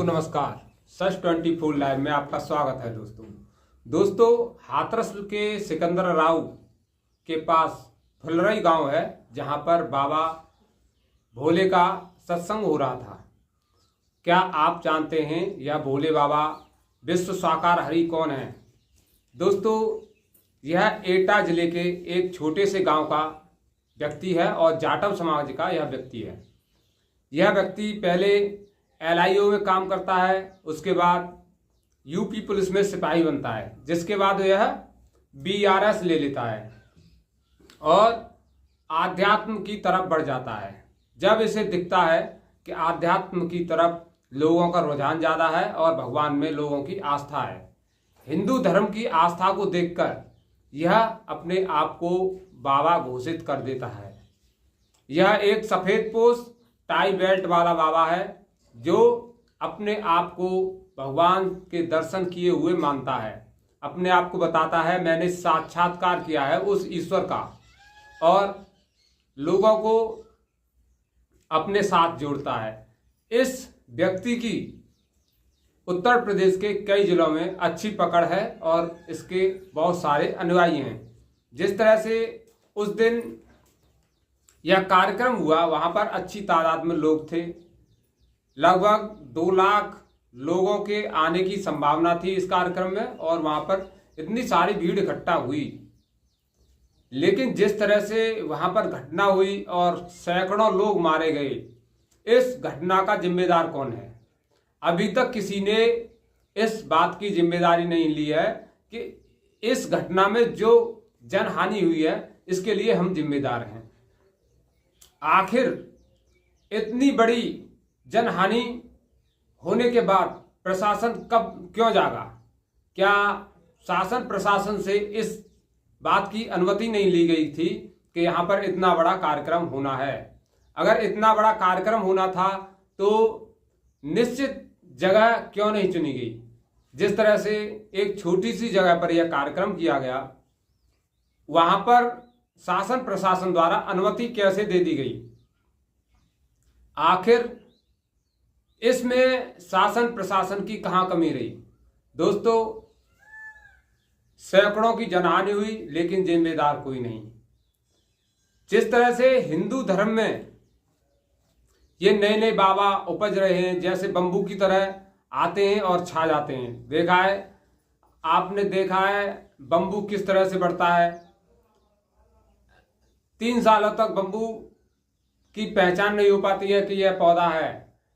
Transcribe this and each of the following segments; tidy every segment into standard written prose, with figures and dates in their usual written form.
दोस्तों नमस्कार। सच 24 लाइव में आपका स्वागत है। दोस्तों हाथरस के सिकंदर राव के पास फुलरई गांव है, जहां पर बाबा भोले का सत्संग हो रहा था। क्या आप जानते हैं यह भोले बाबा विश्व साकार हरि कौन है? दोस्तों यह एटा जिले के एक छोटे से गांव का व्यक्ति है और जाटव समाज का यह व्यक्ति है। यह व्यक्ति पहले LIO में काम करता है, उसके बाद यूपी पुलिस में सिपाही बनता है, जिसके बाद यह BRS ले लेता है और आध्यात्म की तरफ बढ़ जाता है। जब इसे दिखता है कि आध्यात्म की तरफ लोगों का रुझान ज़्यादा है और भगवान में लोगों की आस्था है, हिंदू धर्म की आस्था को देखकर यह अपने आप को बाबा घोषित कर देता है। यह एक सफ़ेद पोश टाई बेल्ट वाला बाबा है जो अपने आप को भगवान के दर्शन किए हुए मानता है। अपने आप को बताता है मैंने साक्षात्कार किया है उस ईश्वर का, और लोगों को अपने साथ जोड़ता है। इस व्यक्ति की उत्तर प्रदेश के कई जिलों में अच्छी पकड़ है और इसके बहुत सारे अनुयायी हैं। जिस तरह से उस दिन यह कार्यक्रम हुआ, वहाँ पर अच्छी तादाद में लोग थे। लगभग 2 लाख लोगों के आने की संभावना थी इस कार्यक्रम में, और वहाँ पर इतनी सारी भीड़ इकट्ठा हुई। लेकिन जिस तरह से वहाँ पर घटना हुई और सैकड़ों लोग मारे गए, इस घटना का जिम्मेदार कौन है? अभी तक किसी ने इस बात की जिम्मेदारी नहीं ली है कि इस घटना में जो जनहानि हुई है इसके लिए हम जिम्मेदार हैं। आखिर इतनी बड़ी जनहानि होने के बाद प्रशासन कब क्यों जागा? क्या शासन प्रशासन से इस बात की अनुमति नहीं ली गई थी कि यहाँ पर इतना बड़ा कार्यक्रम होना है? अगर इतना बड़ा कार्यक्रम होना था तो निश्चित जगह क्यों नहीं चुनी गई? जिस तरह से एक छोटी सी जगह पर यह कार्यक्रम किया गया, वहां पर शासन प्रशासन द्वारा अनुमति कैसे दे दी गई? आखिर इसमें शासन प्रशासन की कहां कमी रही? दोस्तों सैकड़ों की जनहानि हुई लेकिन जिम्मेदार कोई नहीं। जिस तरह से हिंदू धर्म में ये नए नए बाबा उपज रहे हैं, जैसे बंबू की तरह आते हैं और छा जाते हैं। देखा है आपने, देखा है बंबू किस तरह से बढ़ता है। 3 सालों तक बंबू की पहचान नहीं हो पाती है कि यह पौधा है,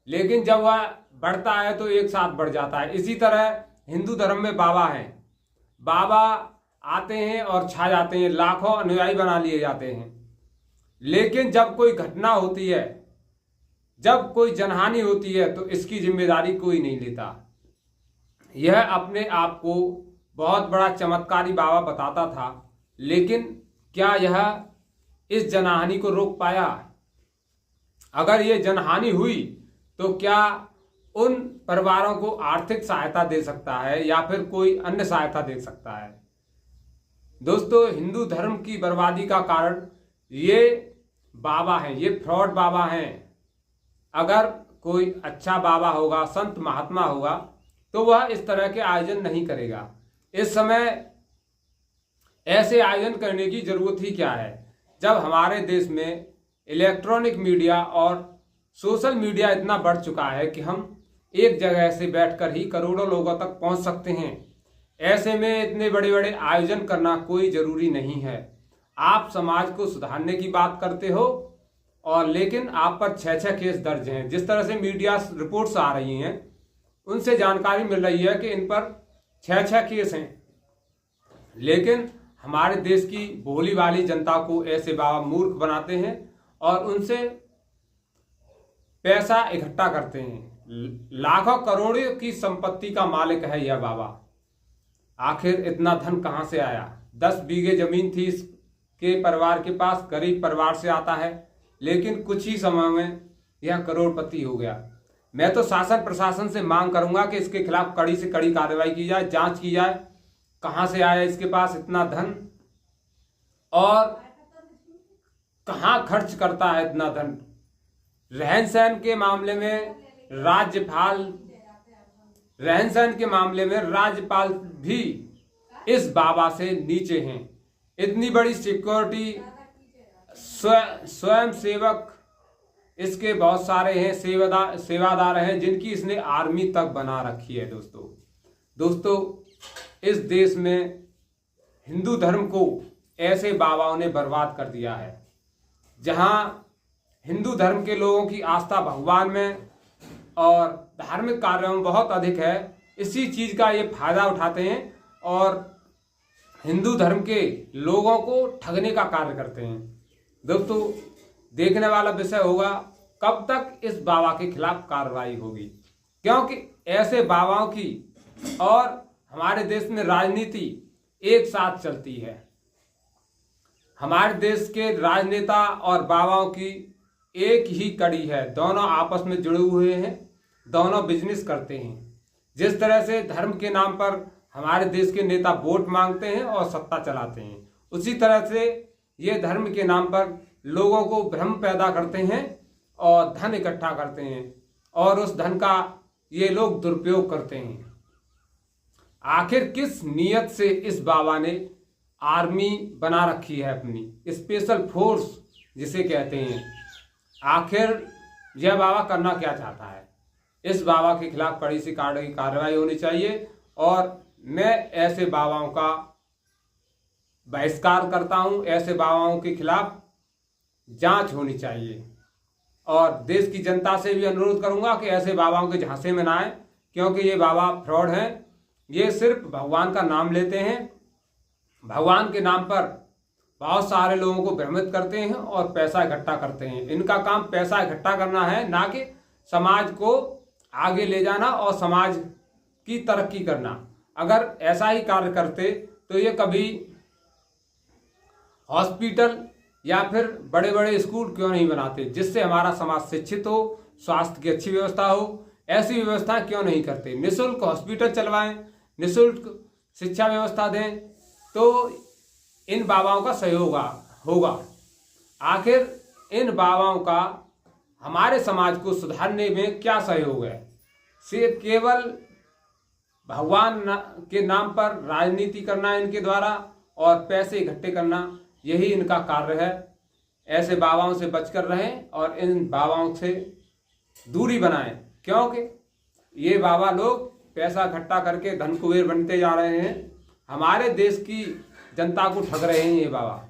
लेकिन जब वह बढ़ता है तो एक साथ बढ़ जाता है। इसी तरह हिंदू धर्म में बाबा हैं। बाबा आते हैं और छा जाते हैं, लाखों अनुयायी बना लिए जाते हैं। लेकिन जब कोई घटना होती है, जब कोई जनहानि होती है, तो इसकी जिम्मेदारी कोई नहीं लेता। यह अपने आप को बहुत बड़ा चमत्कारी बाबा बताता था, लेकिन क्या यह इस जनहानि को रोक पाया? अगर ये जनहानि हुई तो क्या उन परिवारों को आर्थिक सहायता दे सकता है या फिर कोई अन्य सहायता दे सकता है? दोस्तों हिंदू धर्म की बर्बादी का कारण ये बाबा हैं, ये फ्रॉड बाबा हैं। अगर कोई अच्छा बाबा होगा, संत महात्मा होगा, तो वह इस तरह के आयोजन नहीं करेगा। इस समय ऐसे आयोजन करने की जरूरत ही क्या है, जब हमारे देश में इलेक्ट्रॉनिक मीडिया और सोशल मीडिया इतना बढ़ चुका है कि हम एक जगह से बैठकर ही करोड़ों लोगों तक पहुंच सकते हैं। ऐसे में इतने बड़े बड़े आयोजन करना कोई जरूरी नहीं है। आप समाज को सुधारने की बात करते हो, और लेकिन आप पर 6 केस दर्ज हैं। जिस तरह से मीडिया रिपोर्ट्स आ रही हैं, उनसे जानकारी मिल रही है कि इन पर 6 केस हैं। लेकिन हमारे देश की भोली भाली जनता को ऐसे बाबा मूर्ख बनाते हैं और उनसे पैसा इकट्ठा करते हैं। लाखों करोड़ों की संपत्ति का मालिक है यह बाबा। आखिर इतना धन कहां से आया? 10 बीघे जमीन थी इसके परिवार के पास, गरीब परिवार से आता है, लेकिन कुछ ही समय में यह करोड़पति हो गया। मैं तो शासन प्रशासन से मांग करूंगा कि इसके खिलाफ कड़ी से कड़ी कार्रवाई की जाए, जांच की जाए, कहां से आया इसके पास इतना धन और कहां खर्च करता है इतना धन। रहन सहन के मामले में राज्यपाल रहन सहन के मामले में राज्यपाल भी इस बाबा से नीचे हैं। इतनी बड़ी सिक्योरिटी, स्वयं सेवक इसके बहुत सारे हैं, सेवादार हैं, जिनकी इसने आर्मी तक बना रखी है। दोस्तों इस देश में हिंदू धर्म को ऐसे बाबाओं ने बर्बाद कर दिया है। जहां हिंदू धर्म के लोगों की आस्था भगवान में और धार्मिक कार्यों में बहुत अधिक है, इसी चीज का ये फायदा उठाते हैं और हिंदू धर्म के लोगों को ठगने का कार्य करते हैं। दोस्तों देखने वाला विषय होगा कब तक इस बाबा के खिलाफ कार्रवाई होगी, क्योंकि ऐसे बाबाओं की और हमारे देश में राजनीति एक साथ चलती है। हमारे देश के राजनेता और बाबाओं की एक ही कड़ी है, दोनों आपस में जुड़े हुए हैं, दोनों बिजनेस करते हैं। जिस तरह से धर्म के नाम पर हमारे देश के नेता वोट मांगते हैं और सत्ता चलाते हैं, उसी तरह से ये धर्म के नाम पर लोगों को भ्रम पैदा करते हैं और धन इकट्ठा करते हैं और उस धन का ये लोग दुरुपयोग करते हैं। आखिर किस नियत से इस बाबा ने आर्मी बना रखी है, अपनी स्पेशल फोर्स जिसे कहते हैं, आखिर यह बाबा करना क्या चाहता है? इस बाबा के खिलाफ कड़ी से कड़ी कार्रवाई होनी चाहिए और मैं ऐसे बाबाओं का बहिष्कार करता हूं। ऐसे बाबाओं के खिलाफ जांच होनी चाहिए और देश की जनता से भी अनुरोध करूंगा कि ऐसे बाबाओं के झांसे में ना आए, क्योंकि ये बाबा फ्रॉड हैं। ये सिर्फ भगवान का नाम लेते हैं, भगवान के नाम पर बहुत सारे लोगों को भ्रमित करते हैं और पैसा इकट्ठा करते हैं। इनका काम पैसा इकट्ठा करना है, ना कि समाज को आगे ले जाना और समाज की तरक्की करना। अगर ऐसा ही कार्य करते तो ये कभी हॉस्पिटल या फिर बड़े बड़े स्कूल क्यों नहीं बनाते, जिससे हमारा समाज शिक्षित हो, स्वास्थ्य की अच्छी व्यवस्था हो। ऐसी व्यवस्था क्यों नहीं करते? निःशुल्क हॉस्पिटल चलवाएं, निःशुल्क शिक्षा व्यवस्था दें, तो इन बाबाओं का सहयोग होगा। आखिर इन बाबाओं का हमारे समाज को सुधारने में क्या सहयोग है? सिर्फ केवल भगवान के नाम पर राजनीति करना इनके द्वारा और पैसे इकट्ठे करना, यही इनका कार्य है। ऐसे बाबाओं से बचकर रहें और इन बाबाओं से दूरी बनाएं, क्योंकि ये बाबा लोग पैसा इकट्ठा करके धन कुबेर बनते जा रहे हैं। हमारे देश की जनता को ठग रहे हैं ये बाबा।